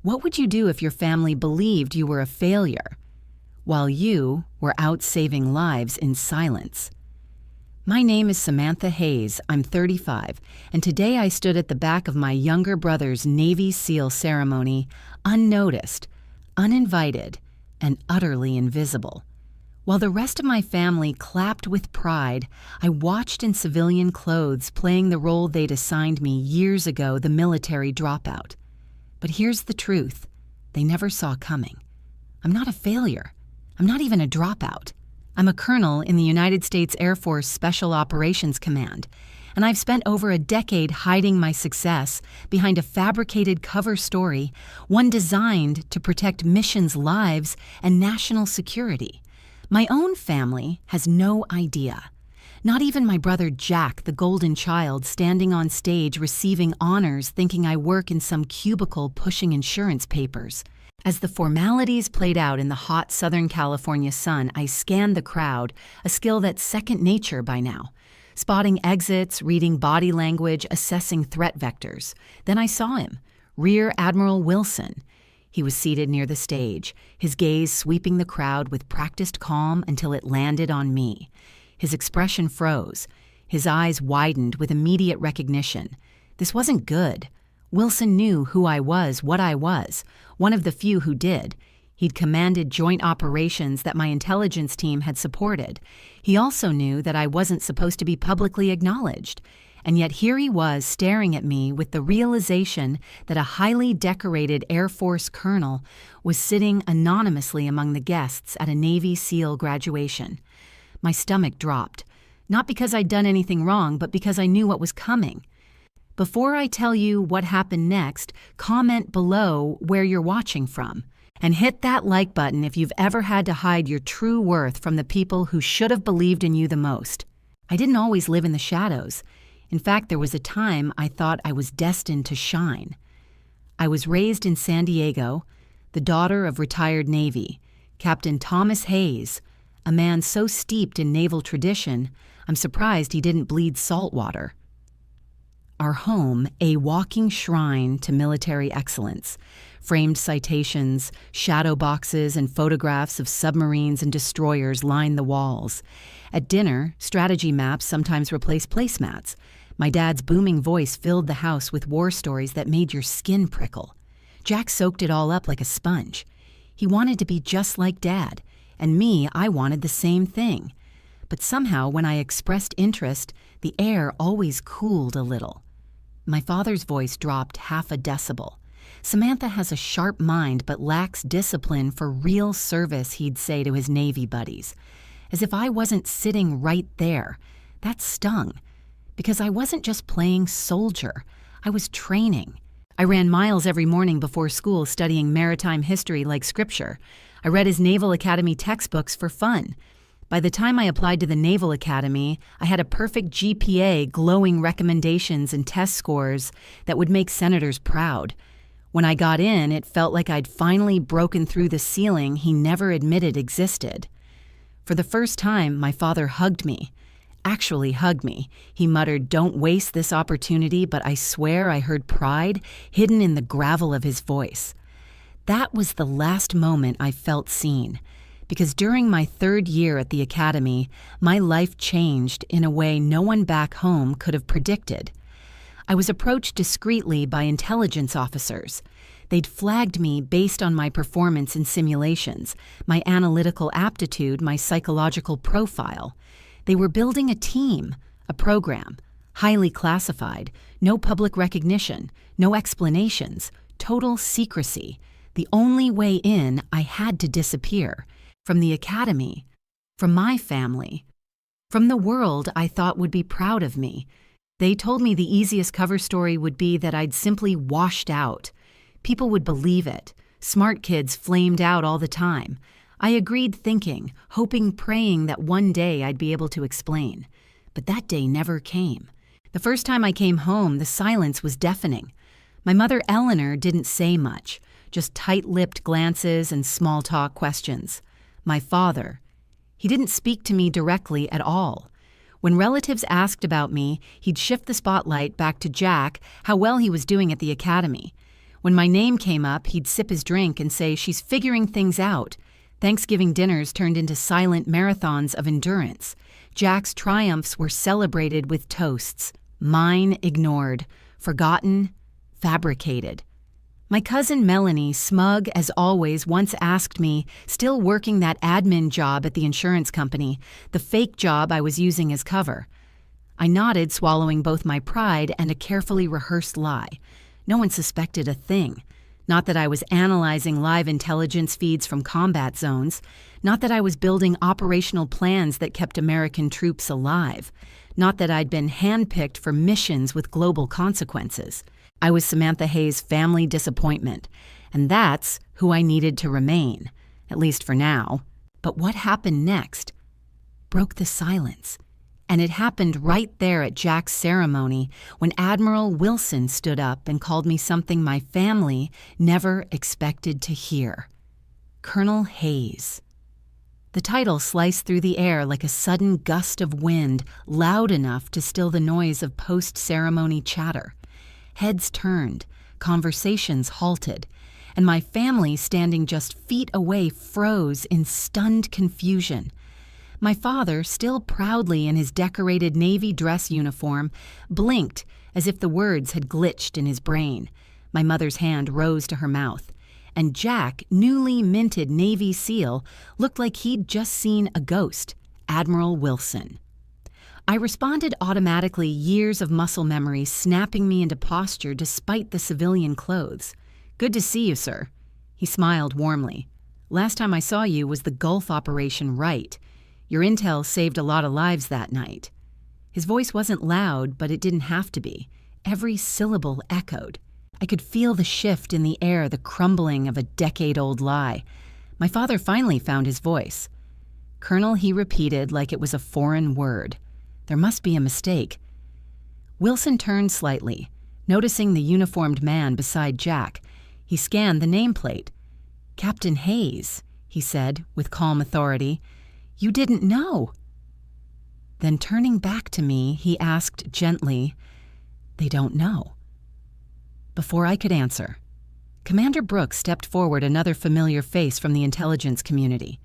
What would you do if your family believed you were a failure, while you were out saving lives in silence? My name is Samantha Hayes. I'm 35, and today I stood at the back of my younger brother's Navy SEAL ceremony, unnoticed, uninvited, and utterly invisible. While the rest of my family clapped with pride, I watched in civilian clothes playing the role they'd assigned me years ago, the military dropout. But here's the truth: they never saw coming. I'm not a failure. I'm not even a dropout. I'm a colonel in the United States Air Force Special Operations Command, and I've spent over a decade hiding my success behind a fabricated cover story, one designed to protect missions' lives and national security. My own family has no idea. Not even my brother Jack, the golden child, standing on stage receiving honors thinking I work in some cubicle pushing insurance papers. As the formalities played out in the hot Southern California sun, I scanned the crowd, a skill that's second nature by now. Spotting exits, reading body language, assessing threat vectors. Then I saw him, Rear Admiral Wilson. He was seated near the stage, his gaze sweeping the crowd with practiced calm until it landed on me. His expression froze. His eyes widened with immediate recognition. This wasn't good. Wilson knew who I was, what I was, one of the few who did. He'd commanded joint operations that my intelligence team had supported. He also knew that I wasn't supposed to be publicly acknowledged. And yet here he was staring at me with the realization that a highly decorated Air Force colonel was sitting anonymously among the guests at a Navy SEAL graduation. My stomach dropped, not because I'd done anything wrong, but because I knew what was coming. Before I tell you what happened next, comment below where you're watching from. And hit that like button if you've ever had to hide your true worth from the people who should have believed in you the most. I didn't always live in the shadows. In fact, there was a time I thought I was destined to shine. I was raised in San Diego, the daughter of retired Navy, Captain Thomas Hayes, a man so steeped in naval tradition, I'm surprised he didn't bleed salt water. Our home, a walking shrine to military excellence. Framed citations, shadow boxes, and photographs of submarines and destroyers line the walls. At dinner, strategy maps sometimes replace placemats. My dad's booming voice filled the house with war stories that made your skin prickle. Jack soaked it all up like a sponge. He wanted to be just like Dad, and me, I wanted the same thing. But somehow, when I expressed interest, the air always cooled a little. My father's voice dropped half a decibel. Samantha has a sharp mind but lacks discipline for real service, he'd say to his Navy buddies. As if I wasn't sitting right there. That stung. Because I wasn't just playing soldier. I was training. I ran miles every morning before school studying maritime history like scripture. I read his Naval Academy textbooks for fun. By the time I applied to the Naval Academy, I had a perfect GPA, glowing recommendations and test scores that would make senators proud. When I got in, it felt like I'd finally broken through the ceiling he never admitted existed. For the first time, my father hugged me. Actually hugged me. He muttered, "Don't waste this opportunity," but I swear I heard pride hidden in the gravel of his voice. That was the last moment I felt seen. Because during my 3rd year at the academy, my life changed in a way no one back home could have predicted. I was approached discreetly by intelligence officers. They'd flagged me based on my performance in simulations, my analytical aptitude, my psychological profile. They were building a team, a program, highly classified, no public recognition, no explanations, total secrecy. The only way in, I had to disappear. From the academy, from my family, from the world I thought would be proud of me. They told me the easiest cover story would be that I'd simply washed out. People would believe it. Smart kids flamed out all the time. I agreed, thinking, hoping, praying that one day I'd be able to explain. But that day never came. The first time I came home, the silence was deafening. My mother, Eleanor, didn't say much, just tight-lipped glances and small-talk questions. My father, he didn't speak to me directly at all. When relatives asked about me, he'd shift the spotlight back to Jack, how well he was doing at the academy. When my name came up, he'd sip his drink and say, "She's figuring things out." Thanksgiving dinners turned into silent marathons of endurance. Jack's triumphs were celebrated with toasts. Mine ignored, forgotten, fabricated. My cousin Melanie, smug as always, once asked me, still working that admin job at the insurance company, the fake job I was using as cover. I nodded, swallowing both my pride and a carefully rehearsed lie. No one suspected a thing. Not that I was analyzing live intelligence feeds from combat zones. Not that I was building operational plans that kept American troops alive. Not that I'd been handpicked for missions with global consequences. I was Samantha Hayes' family disappointment, and that's who I needed to remain, at least for now. But what happened next broke the silence. And it happened right there at Jack's ceremony when Admiral Wilson stood up and called me something my family never expected to hear. Colonel Hayes. The title sliced through the air like a sudden gust of wind, loud enough to still the noise of post-ceremony chatter. Heads turned, conversations halted, and my family standing just feet away froze in stunned confusion. My father, still proudly in his decorated Navy dress uniform, blinked as if the words had glitched in his brain. My mother's hand rose to her mouth, and Jack, newly minted Navy SEAL, looked like he'd just seen a ghost, Admiral Wilson. I responded automatically, years of muscle memory snapping me into posture despite the civilian clothes. "Good to see you, sir." He smiled warmly. "Last time I saw you was the Gulf operation, right? Your intel saved a lot of lives that night." His voice wasn't loud, but it didn't have to be. Every syllable echoed. I could feel the shift in the air, the crumbling of a decade-old lie. My father finally found his voice. "Colonel," he repeated like it was a foreign word. "There must be a mistake." Wilson turned slightly, noticing the uniformed man beside Jack. He scanned the nameplate. "Captain Hayes," he said with calm authority. "You didn't know." Then turning back to me, he asked gently, "They don't know." Before I could answer, Commander Brooks stepped forward, another familiar face from the intelligence community.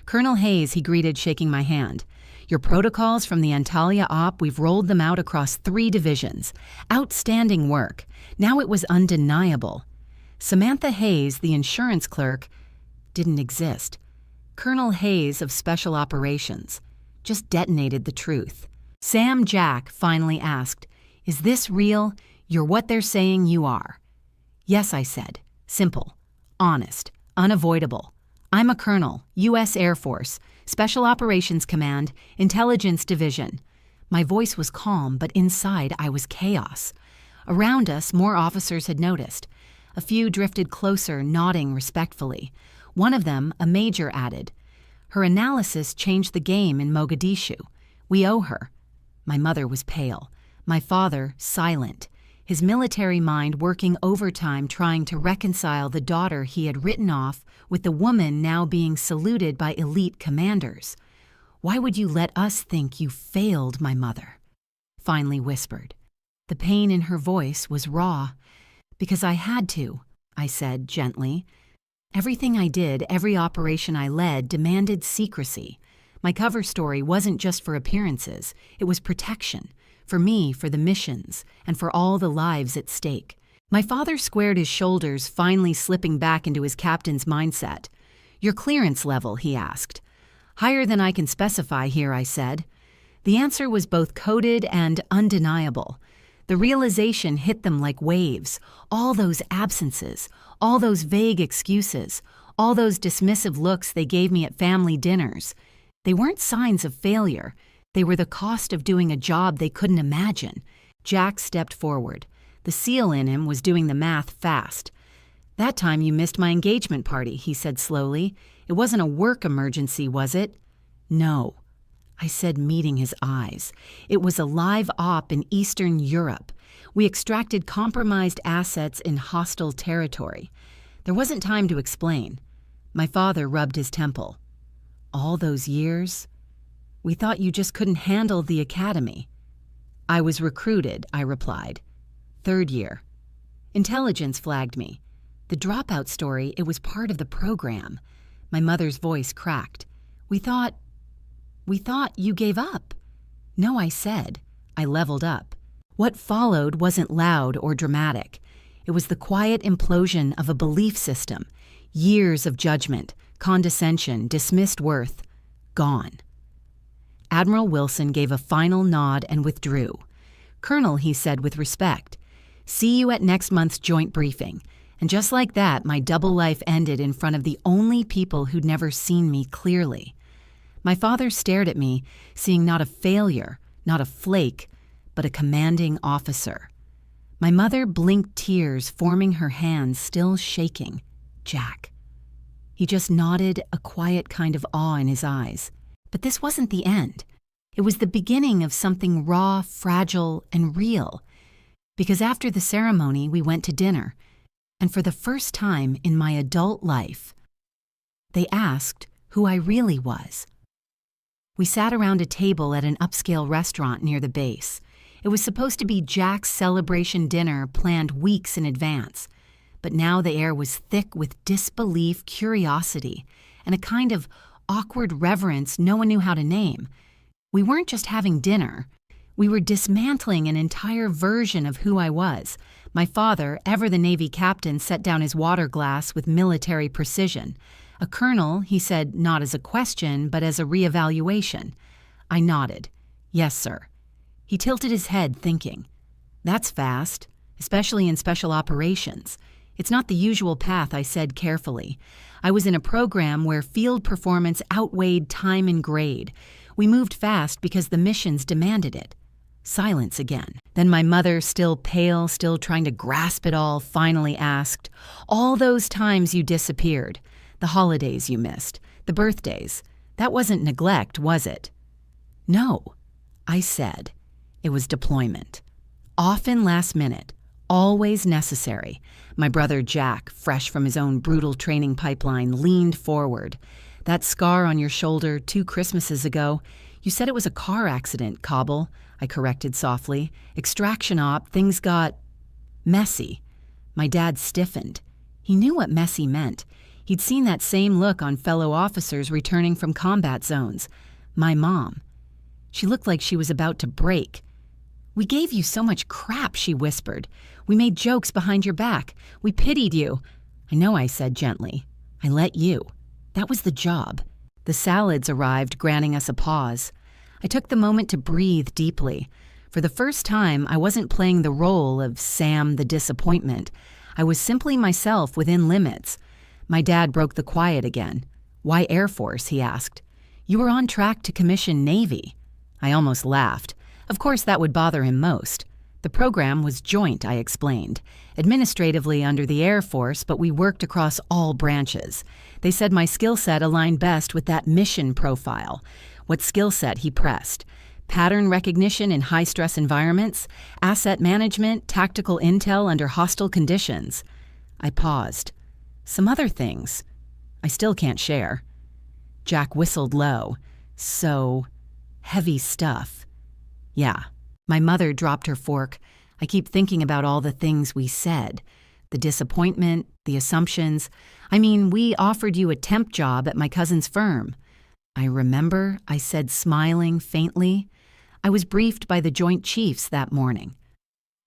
"Colonel Hayes," he greeted, shaking my hand. "Your protocols from the Antalya Op, we've rolled them out across 3 divisions. Outstanding work. Now it was undeniable. Samantha Hayes, the insurance clerk, didn't exist. Colonel Hayes of Special Operations just detonated the truth." Sam Jack finally asked, "Is this real? You're what they're saying you are." "Yes," I said. Simple, honest, unavoidable. "I'm a colonel, U.S. Air Force, Special Operations Command, Intelligence Division." My voice was calm, but inside I was chaos. Around us, more officers had noticed. A few drifted closer, nodding respectfully. One of them, a major, added, "Her analysis changed the game in Mogadishu. We owe her." My mother was pale. My father, silent. His military mind working overtime trying to reconcile the daughter he had written off with the woman now being saluted by elite commanders. "Why would you let us think you failed, my mother?" finally whispered. The pain in her voice was raw. "Because I had to," I said gently. "Everything I did, every operation I led, demanded secrecy. My cover story wasn't just for appearances, it was protection. For me, for the missions, and for all the lives at stake." My father squared his shoulders, finally slipping back into his captain's mindset. "Your clearance level?" he asked. "Higher than I can specify here," I said. The answer was both coded and undeniable. The realization hit them like waves. All those absences, all those vague excuses, all those dismissive looks they gave me at family dinners. They weren't signs of failure. They were the cost of doing a job they couldn't imagine. Jack stepped forward. The SEAL in him was doing the math fast. "That time you missed my engagement party," he said slowly. "It wasn't a work emergency, was it?" "No," I said, meeting his eyes. "It was a live op in Eastern Europe. We extracted compromised assets in hostile territory. There wasn't time to explain." My father rubbed his temple. "All those years? We thought you just couldn't handle the academy." "I was recruited," I replied. 3rd year. Intelligence flagged me. The dropout story, it was part of the program. My mother's voice cracked. We thought you gave up. No, I said. I leveled up. What followed wasn't loud or dramatic. It was the quiet implosion of a belief system. Years of judgment, condescension, dismissed worth, gone. Admiral Wilson gave a final nod and withdrew. Colonel, he said with respect, see you at next month's joint briefing. And just like that, my double life ended in front of the only people who'd never seen me clearly. My father stared at me, seeing not a failure, not a flake, but a commanding officer. My mother blinked tears, forming her hands, still shaking. Jack. He just nodded, a quiet kind of awe in his eyes. But this wasn't the end. It was the beginning of something raw, fragile, and real. Because after the ceremony, we went to dinner. And for the first time in my adult life, they asked who I really was. We sat around a table at an upscale restaurant near the base. It was supposed to be Jack's celebration dinner planned weeks in advance. But now the air was thick with disbelief, curiosity, and a kind of awkward reverence no one knew how to name. We weren't just having dinner. We were dismantling an entire version of who I was. My father, ever the Navy captain, set down his water glass with military precision. A colonel, he said not as a question, but as a reevaluation. I nodded. Yes, sir. He tilted his head, thinking. That's fast, especially in special operations. It's not the usual path, I said carefully. I was in a program where field performance outweighed time and grade. We moved fast because the missions demanded it. Silence again. Then my mother, still pale, still trying to grasp it all, finally asked, all those times you disappeared, the holidays you missed, the birthdays, that wasn't neglect, was it? No, I said. It was deployment. Often last minute, always necessary. My brother Jack, fresh from his own brutal training pipeline, leaned forward. That scar on your shoulder 2 Christmases ago, you said it was a car accident, Cobble, I corrected softly. Extraction op, things got messy. My dad stiffened. He knew what messy meant. He'd seen that same look on fellow officers returning from combat zones. My mom. She looked like she was about to break. We gave you so much crap, she whispered. We made jokes behind your back. We pitied you. I know, I said gently. I let you. That was the job. The salads arrived, granting us a pause. I took the moment to breathe deeply. For the first time, I wasn't playing the role of Sam the disappointment. I was simply myself within limits. My dad broke the quiet again. Why Air Force, he asked. You were on track to commission Navy. I almost laughed. Of course that would bother him most. The program was joint, I explained. Administratively under the Air Force, but we worked across all branches. They said my skill set aligned best with that mission profile. What skill set, he pressed. Pattern recognition in high-stress environments, asset management, tactical intel under hostile conditions. I paused. Some other things. I still can't share. Jack whistled low. So, heavy stuff. Yeah. My mother dropped her fork. I keep thinking about all the things we said. The disappointment, the assumptions. I mean, we offered you a temp job at my cousin's firm. I remember, I said, smiling faintly. I was briefed by the Joint Chiefs that morning.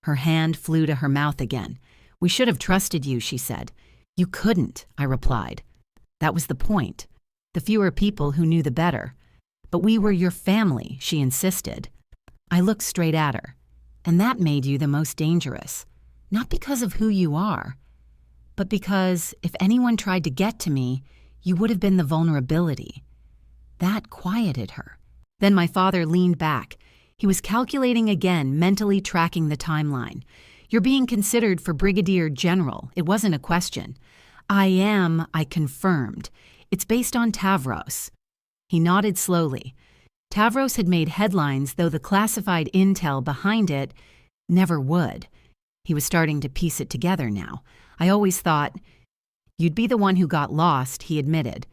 Her hand flew to her mouth again. We should have trusted you, she said. You couldn't, I replied. That was the point. The fewer people who knew the better. But we were your family, she insisted. I looked straight at her. And that made you the most dangerous. Not because of who you are, but because if anyone tried to get to me, you would have been the vulnerability. That quieted her. Then my father leaned back. He was calculating again, mentally tracking the timeline. You're being considered for Brigadier General. It wasn't a question. I confirmed. It's based on Tavros. He nodded slowly. Tavros had made headlines, though the classified intel behind it never would. He was starting to piece it together now. I always thought, you'd be the one who got lost, he admitted.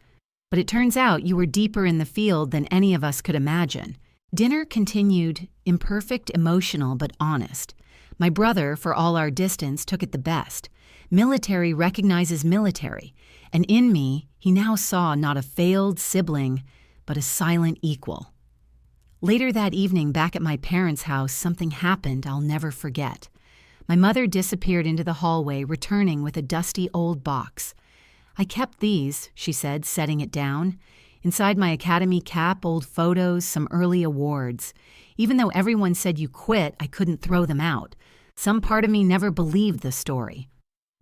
But it turns out you were deeper in the field than any of us could imagine. Dinner continued, imperfect, emotional, but honest. My brother, for all our distance, took it the best. Military recognizes military, and in me, he now saw not a failed sibling, but a silent equal. Later that evening, back at my parents' house, something happened I'll never forget. My mother disappeared into the hallway, returning with a dusty old box. "I kept these," she said, setting it down. Inside my academy cap, old photos, some early awards. Even though everyone said you quit, I couldn't throw them out. Some part of me never believed the story.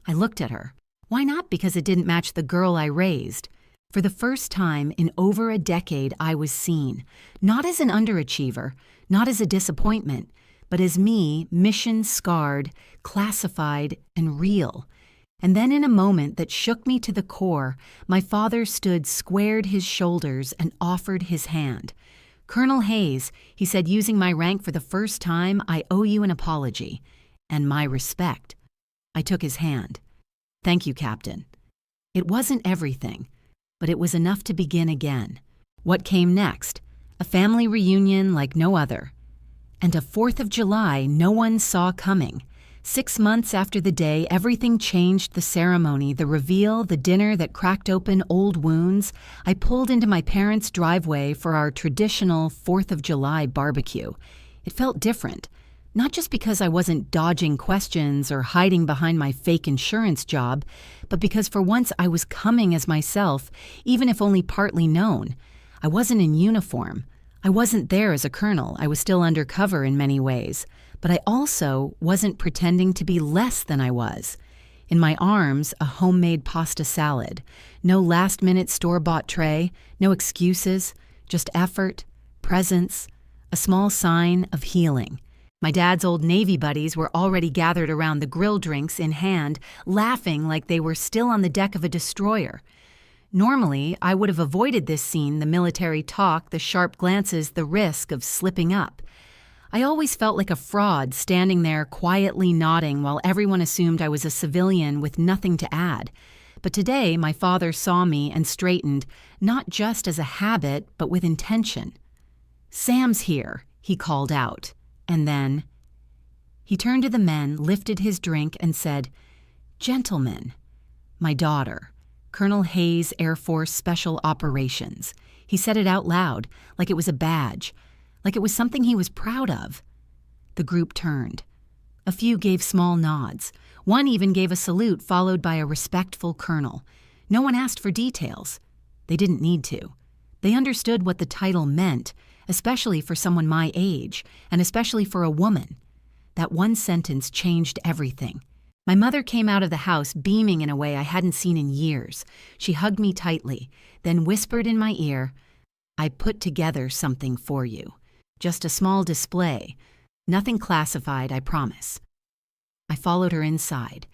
I looked at her. Why not? Because it didn't match the girl I raised. For the first time in over a decade, I was seen. Not as an underachiever, not as a disappointment, but as me, mission-scarred, classified, and real. And then in a moment that shook me to the core, my father stood, squared his shoulders, and offered his hand. "Colonel Hayes," he said, using my rank for the first time, "I owe you an apology. And my respect." I took his hand. "Thank you, Captain." It wasn't everything, but it was enough to begin again. What came next? A family reunion like no other. And a 4th of July no one saw coming. 6 months after the day, everything changed: the ceremony, the reveal, the dinner that cracked open old wounds. I pulled into my parents' driveway for our traditional 4th of July barbecue. It felt different. Not just because I wasn't dodging questions or hiding behind my fake insurance job, but because for once I was coming as myself, even if only partly known. I wasn't in uniform. I wasn't there as a colonel. I was still undercover in many ways. But I also wasn't pretending to be less than I was. In my arms, a homemade pasta salad. No last-minute store-bought tray, no excuses, just effort, presence, a small sign of healing. My dad's old Navy buddies were already gathered around the grill, drinks in hand, laughing like they were still on the deck of a destroyer. Normally, I would have avoided this scene, the military talk, the sharp glances, the risk of slipping up. I always felt like a fraud standing there quietly nodding while everyone assumed I was a civilian with nothing to add. But today, my father saw me and straightened, not just as a habit, but with intention. "Sam's here," he called out. And then he turned to the men, lifted his drink, and said, "Gentlemen, my daughter, Colonel Hayes, Air Force Special Operations." He said it out loud, like it was a badge, like it was something he was proud of. The group turned. A few gave small nods. One even gave a salute followed by a respectful colonel. No one asked for details. They didn't need to. They understood what the title meant, especially for someone my age, and especially for a woman. That one sentence changed everything. My mother came out of the house beaming in a way I hadn't seen in years. She hugged me tightly, then whispered in my ear, "I put together something for you. Just a small display. Nothing classified, I promise." I followed her inside.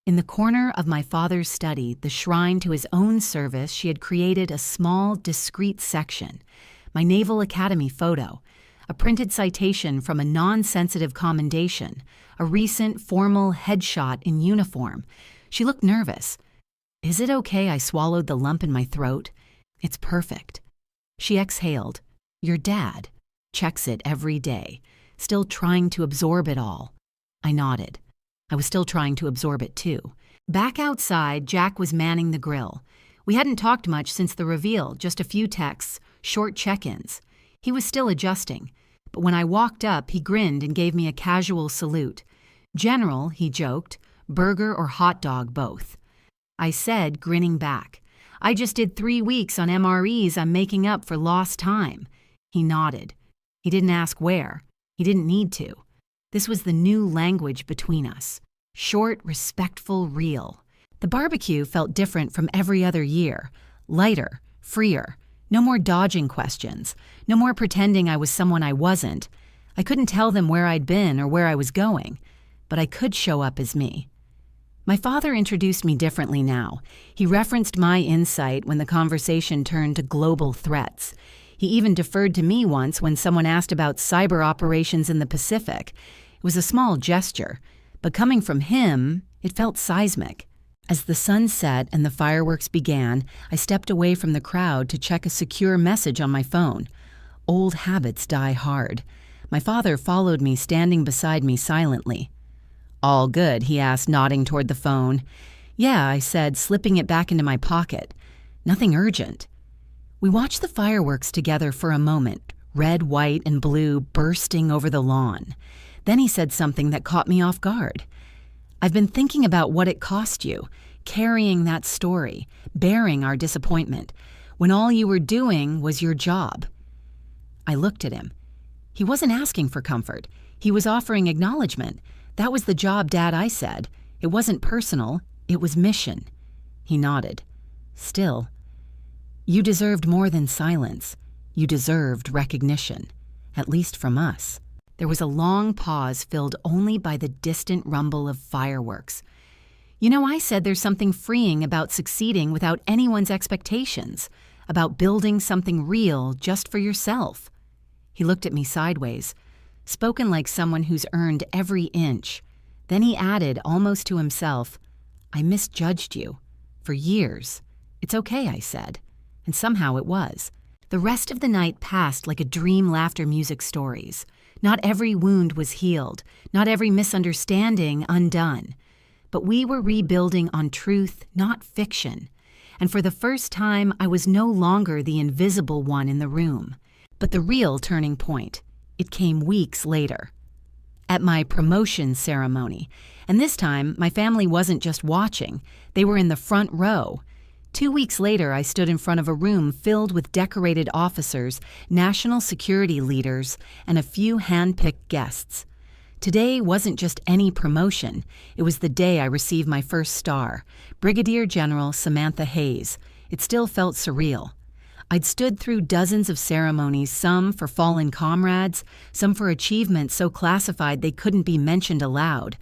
In the corner of my father's study, the shrine to his own service, she had created a small, discreet section. My Naval Academy photo, a printed citation from a non-sensitive commendation, a recent formal headshot in uniform. She looked nervous. "Is it okay I swallowed the lump in my throat?" "It's perfect." She exhaled. "Your dad checks it every day, still trying to absorb it all." I nodded. I was still trying to absorb it too. Back outside, Jack was manning the grill. We hadn't talked much since the reveal, just a few texts, short check-ins. He was still adjusting, but when I walked up, he grinned and gave me a casual salute. "General," he joked, "burger or hot dog, both." I said, grinning back, "I just did 3 weeks on MREs. I'm making up for lost time." He nodded. He didn't ask where. He didn't need to. This was the new language between us. Short, respectful, real. The barbecue felt different from every other year. Lighter, freer. No more dodging questions. No more pretending I was someone I wasn't. I couldn't tell them where I'd been or where I was going, but I could show up as me. My father introduced me differently now. He referenced my insight when the conversation turned to global threats. He even deferred to me once when someone asked about cyber operations in the Pacific. It was a small gesture, but coming from him, it felt seismic. As the sun set and the fireworks began, I stepped away from the crowd to check a secure message on my phone. Old habits die hard. My father followed me, standing beside me silently. All good, he asked, nodding toward the phone. Yeah, I said, slipping it back into my pocket. Nothing urgent. We watched the fireworks together for a moment, red, white, and blue bursting over the lawn. Then he said something that caught me off guard. I've been thinking about what it cost you, carrying that story, bearing our disappointment, when all you were doing was your job. I looked at him. He wasn't asking for comfort. He was offering acknowledgement. That was the job, Dad, I said. It wasn't personal. It was mission. He nodded. Still, you deserved more than silence. You deserved recognition, at least from us. There was a long pause filled only by the distant rumble of fireworks. You know, I said there's something freeing about succeeding without anyone's expectations, about building something real just for yourself. He looked at me sideways, spoken like someone who's earned every inch. Then he added, almost to himself, I misjudged you. For years. It's okay, I said. And somehow it was. The rest of the night passed like a dream laughter music stories. Not every wound was healed, not every misunderstanding undone. But we were rebuilding on truth, not fiction. And for the first time, I was no longer the invisible one in the room. But the real turning point, it came weeks later. At my promotion ceremony. And this time, my family wasn't just watching. They were in the front row. 2 weeks later, I stood in front of a room filled with decorated officers, national security leaders, and a few hand-picked guests. Today wasn't just any promotion. It was the day I received my first star, Brigadier General Samantha Hayes. It still felt surreal. I'd stood through dozens of ceremonies, some for fallen comrades, some for achievements so classified they couldn't be mentioned aloud.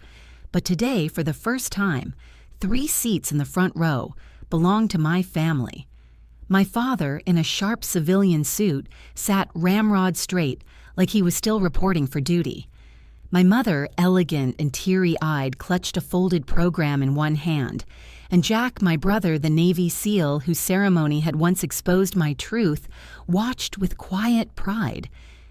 But today, for the first time, 3 seats in the front row belonged to my family. My father, in a sharp civilian suit, sat ramrod straight, like he was still reporting for duty. My mother, elegant and teary-eyed, clutched a folded program in one hand, and Jack, my brother, the Navy SEAL whose ceremony had once exposed my truth, watched with quiet pride.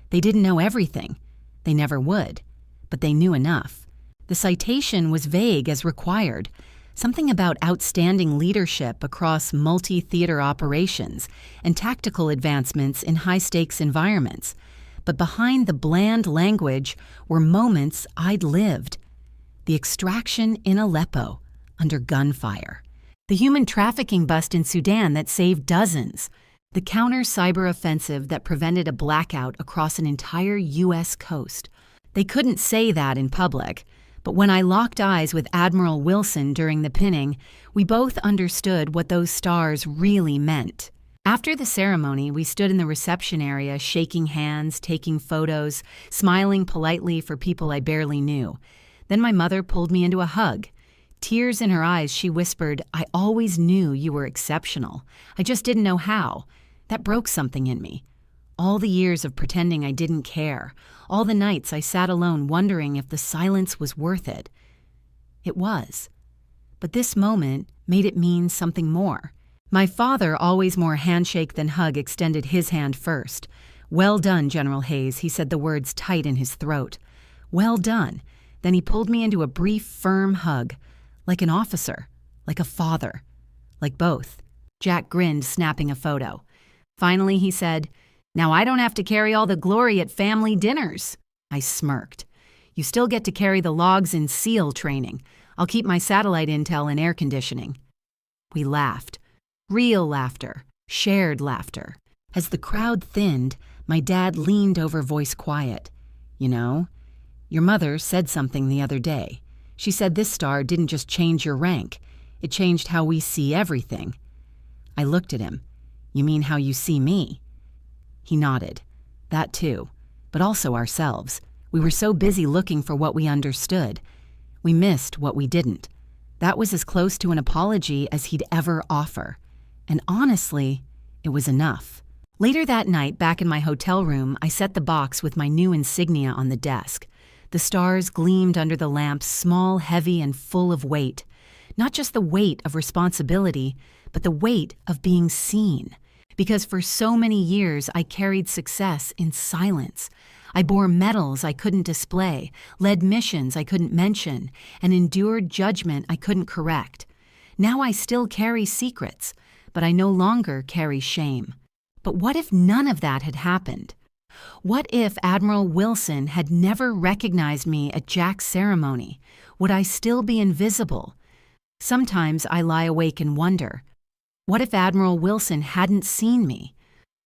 They didn't know everything. They never would. But they knew enough. The citation was vague as required. Something about outstanding leadership across multi-theater operations and tactical advancements in high-stakes environments. But behind the bland language were moments I'd lived. The extraction in Aleppo, under gunfire. The human trafficking bust in Sudan that saved dozens. The counter-cyber offensive that prevented a blackout across an entire U.S. coast. They couldn't say that in public, but when I locked eyes with Admiral Wilson during the pinning, we both understood what those stars really meant. After the ceremony, we stood in the reception area, shaking hands, taking photos, smiling politely for people I barely knew. Then my mother pulled me into a hug. Tears in her eyes, she whispered, I always knew you were exceptional. I just didn't know how. That broke something in me. All the years of pretending I didn't care. All the nights I sat alone wondering if the silence was worth it. It was. But this moment made it mean something more. My father, always more handshake than hug, extended his hand first. Well done, General Hayes, he said, the words tight in his throat. Well done. Then he pulled me into a brief, firm hug. Like an officer. Like a father. Like both. Jack grinned, snapping a photo. Finally, he said, Now I don't have to carry all the glory at family dinners. I smirked. You still get to carry the logs in SEAL training. I'll keep my satellite intel and air conditioning. We laughed. Real laughter. Shared laughter. As the crowd thinned, my dad leaned over, voice quiet. You know, your mother said something the other day. She said this star didn't just change your rank. It changed how we see everything. I looked at him. You mean how you see me? He nodded. That too. But also ourselves. We were so busy looking for what we understood. We missed what we didn't. That was as close to an apology as he'd ever offer. And honestly, it was enough. Later that night, back in my hotel room, I set the box with my new insignia on the desk. The stars gleamed under the lamps, small, heavy, and full of weight. Not just the weight of responsibility, but the weight of being seen. Because for so many years, I carried success in silence. I bore medals I couldn't display, led missions I couldn't mention, and endured judgment I couldn't correct. Now I still carry secrets, but I no longer carry shame. But what if none of that had happened? What if Admiral Wilson had never recognized me at Jack's ceremony? Would I still be invisible? Sometimes I lie awake and wonder, what if Admiral Wilson hadn't seen me?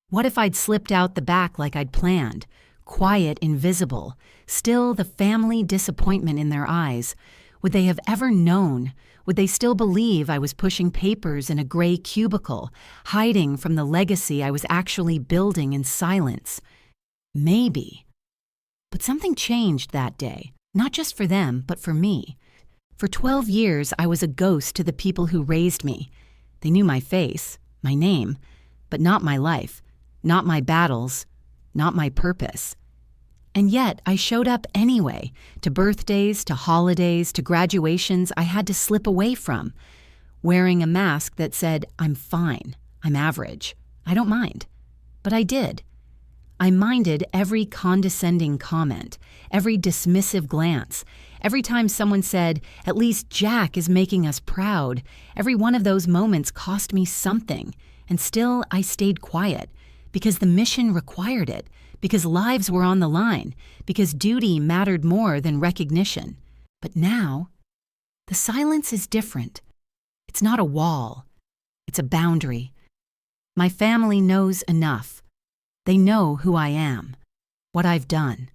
What if I'd slipped out the back like I'd planned, quiet, invisible, still the family disappointment in their eyes? Would they have ever known? Would they still believe I was pushing papers in a gray cubicle, hiding from the legacy I was actually building in silence? Maybe. But something changed that day, not just for them, but for me. For 12 years, I was a ghost to the people who raised me. They knew my face, my name, but not my life, not my battles, not my purpose. And yet, I showed up anyway, to birthdays, to holidays, to graduations I had to slip away from, wearing a mask that said, I'm fine, I'm average, I don't mind. But I did. I minded every condescending comment, every dismissive glance, every time someone said, at least Jack is making us proud. Every one of those moments cost me something, and still I stayed quiet, because the mission required it, because lives were on the line, because duty mattered more than recognition. But now, the silence is different. It's not a wall. It's a boundary. My family knows enough. They know who I am, what I've done,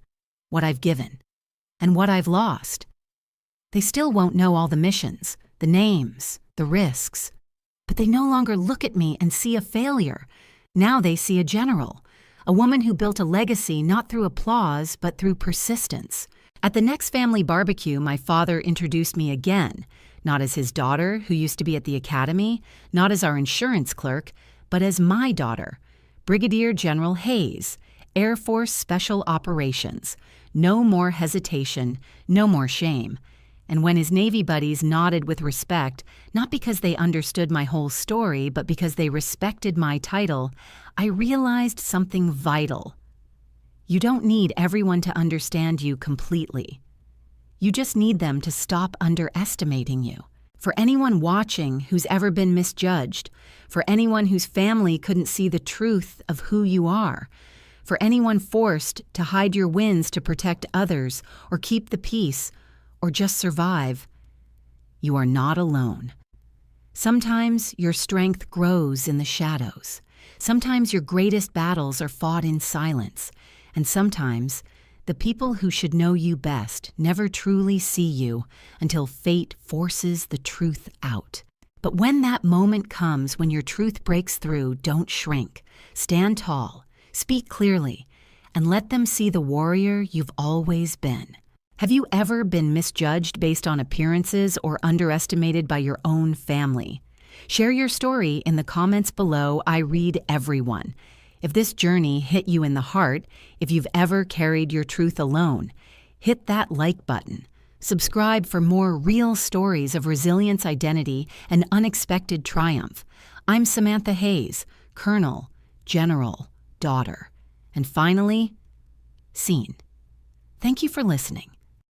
what I've given, and what I've lost. They still won't know all the missions, the names, the risks, but they no longer look at me and see a failure. Now they see a general, a woman who built a legacy not through applause but through persistence. At the next family barbecue, my father introduced me again, not as his daughter, who used to be at the academy, not as our insurance clerk, but as my daughter, Brigadier General Hayes, Air Force Special Operations. No more hesitation, no more shame. And when his Navy buddies nodded with respect, not because they understood my whole story, but because they respected my title, I realized something vital. You don't need everyone to understand you completely. You just need them to stop underestimating you. For anyone watching who's ever been misjudged, for anyone whose family couldn't see the truth of who you are, for anyone forced to hide your wins to protect others or keep the peace or just survive, you are not alone. Sometimes your strength grows in the shadows. Sometimes your greatest battles are fought in silence. And sometimes the people who should know you best never truly see you until fate forces the truth out. But when that moment comes, when your truth breaks through, don't shrink. Stand tall, speak clearly, and let them see the warrior you've always been. Have you ever been misjudged based on appearances or underestimated by your own family? Share your story in the comments below. I read everyone. If this journey hit you in the heart, if you've ever carried your truth alone, hit that like button. Subscribe for more real stories of resilience, identity, and unexpected triumph. I'm Samantha Hayes, Colonel, General, Daughter, and finally, Seen. Thank you for listening.